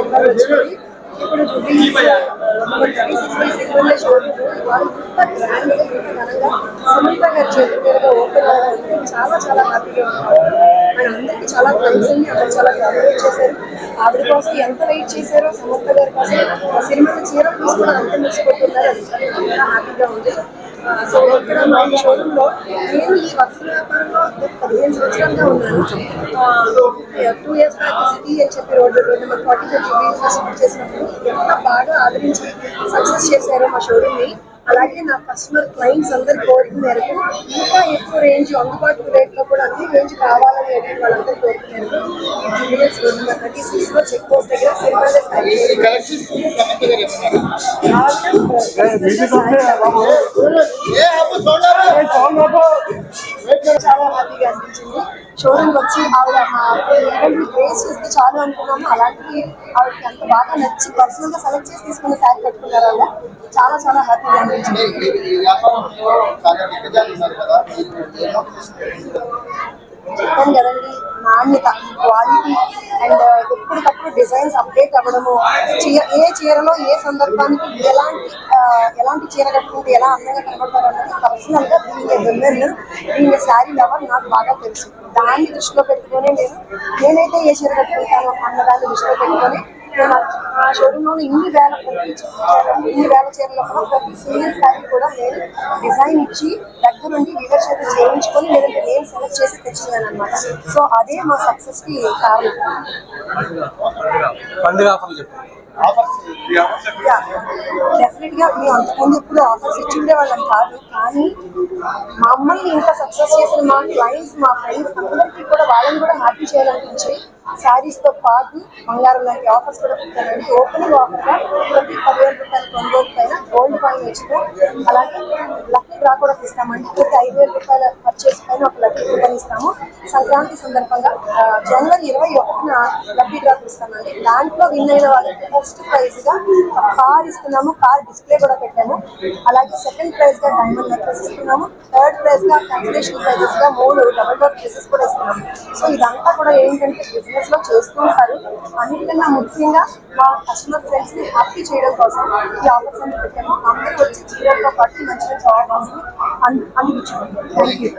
Number వచ్చింది. ఇప్పుడు showroom ఇవాళ ఇంత గ్రాండ్గా ఇంత ఘనంగా సునీత గారి చేతి మీదుగా ఓపెన్ అవ్వడానికి చాలా చాలా హ్యాపీగా ఉన్నారు. అండ్ అందరికీ చాలా థ్యాంక్స్ అండి. అందరూ చాలా కోఆపరేట్ చేశారు. ఆవిడ కోసం ఎంత వెయిట్ చేశారో సమంత గారి కోసం ఆ సినిమాలో చీర తీసుకుని అంత మిచ్చిపోతున్నారు. అది చాలా హ్యాపీగా ఉంది. సో ఇక్కడ మా షోరూమ్ లో నేను ఈ వస్త్ర వ్యాపారంలో 15 సంవత్సరాలుగా ఉన్నాను. 2 years బ్యాక్ సిటీ అని చెప్పి రోడ్ నెంబర్ 45 చేసినప్పుడు ఎంత బాగా ఆదరించి సక్సెస్ చేశారో మా షోరూమ్ ని. అలాగే నా కస్టమర్ క్లయింట్స్ అందరి కోరిక మేరకు ఇంకా ఎక్కువ రేంజ్ అందుబాటు రేట్ లో కూడా అన్ని రేంజ్ కావాలని అడిగిన వాళ్ళందరూ కోరిక మేరకు ఈ జూనియర్స్ రోడ్ నెంబర్ 36 లో చెక్ పోస్ట్ దగ్గర చాలా హ్యాపీగా అనిపించింది. షోరూమ్ వచ్చి ఆవిడ మా ప్లేస్ చేస్తే చాలు అనుకున్నాము. అలాంటివి ఆవిడకి అంత బాగా నచ్చి పర్సనల్ గా సెలెక్ట్ చేసి తీసుకున్న శారీ కట్టుకున్నారు. ఆవిడ చాలా చాలా హ్యాపీగా అనిపించింది. చెప్పాను కదండి, నాణ్యత, క్వాలిటీ అండ్ ఎప్పటికప్పుడు డిజైన్స్ అప్డేట్ అవ్వడము, ఏ చీరలో ఏ సందర్భానికి ఎలాంటి చీర కట్టుకుంటే ఎలా అందంగా కనబడతారు అన్నది పర్సనల్ గా దీని శారీ లవర్ నాకు బాగా తెలుసు. దాన్ని దృష్టిలో పెట్టుకొని నేనైతే ఏ చీర కట్టుకుంటాను అన్నదాన్ని దృష్టిలో పెట్టుకొని ఆ షోరూమ్ లో ఇన్ని వేల చీరలో కూడా ప్రతి సింగిల్ శారీ కూడా నేను డిజైన్ ఇచ్చి దగ్గరుండి వీవర్ చేత చేయించుకొని లేదంటే నేను సెలెక్ట్ చేసి తెచ్చుకున్నాను అనమాట. సో అదే మా సక్సెస్ కి కారణం. డెఫినెట్ గా మేము అంతకుముందు ఎప్పుడు ఆఫర్స్ ఇచ్చిండే వాళ్ళని కాదు, కానీ మమ్మల్ని ఇంకా సక్సెస్ చేసిన మా క్లయింట్స్, మా ఫ్రెండ్స్ అందరికీ కూడా వాళ్ళని కూడా హ్యాపీ చేయాలనిపించి శారీస్ తో పాటు బంగారం లాంటి ఆఫర్స్ కూడా పెట్టారండి. ఓపెనింగ్ ఆఫర్ గా ప్రతి 10,000 రూపాయల కొనుగోలు పైన గోల్డ్ కాయిన్ ఇచ్చుకో, అలాగే లక్కీ డ్రా కూడా తీస్తామండి. ప్రతి 5,000 రూపాయల పర్చేస్ పైన ఒక లక్కీ కూపన్ ఇస్తాము. సంక్రాంతి సందర్భంగా జనవరి 21న లక్కీ డ్రా తీస్తామండి. దాంట్లో విన్ అయిన వాళ్ళకి ఫస్ట్ ప్రైజ్ గా కార్ ఇస్తున్నాము. కార్ డిస్ప్లే కూడా పెట్టాము. అలాగే సెకండ్ ప్రైజ్ గా డైమండ్ నెక్లెస్ ఇస్తున్నాము. థర్డ్ ప్రైజ్ గా కన్సలేషన్ ప్రైజెస్ గా 3 డబుల్ డోర్ డ్రెస్సెస్ కూడా ఇస్తున్నాము. సో ఇదంతా కూడా ఏంటంటే బిజినెస్ లో చేస్తూ ఉంటారు. అన్నిటికన్నా ముఖ్యంగా మా కస్టమర్ ఫ్రెండ్స్ ని హ్యాపీ చేయడం కోసం ఈ ఆఫర్స్ అన్ని పెట్టాము. అందరూ వచ్చి చీరలతో పాటు మంచి మంచి ఆఫర్స్ అందించుకుంటారు. Thank you.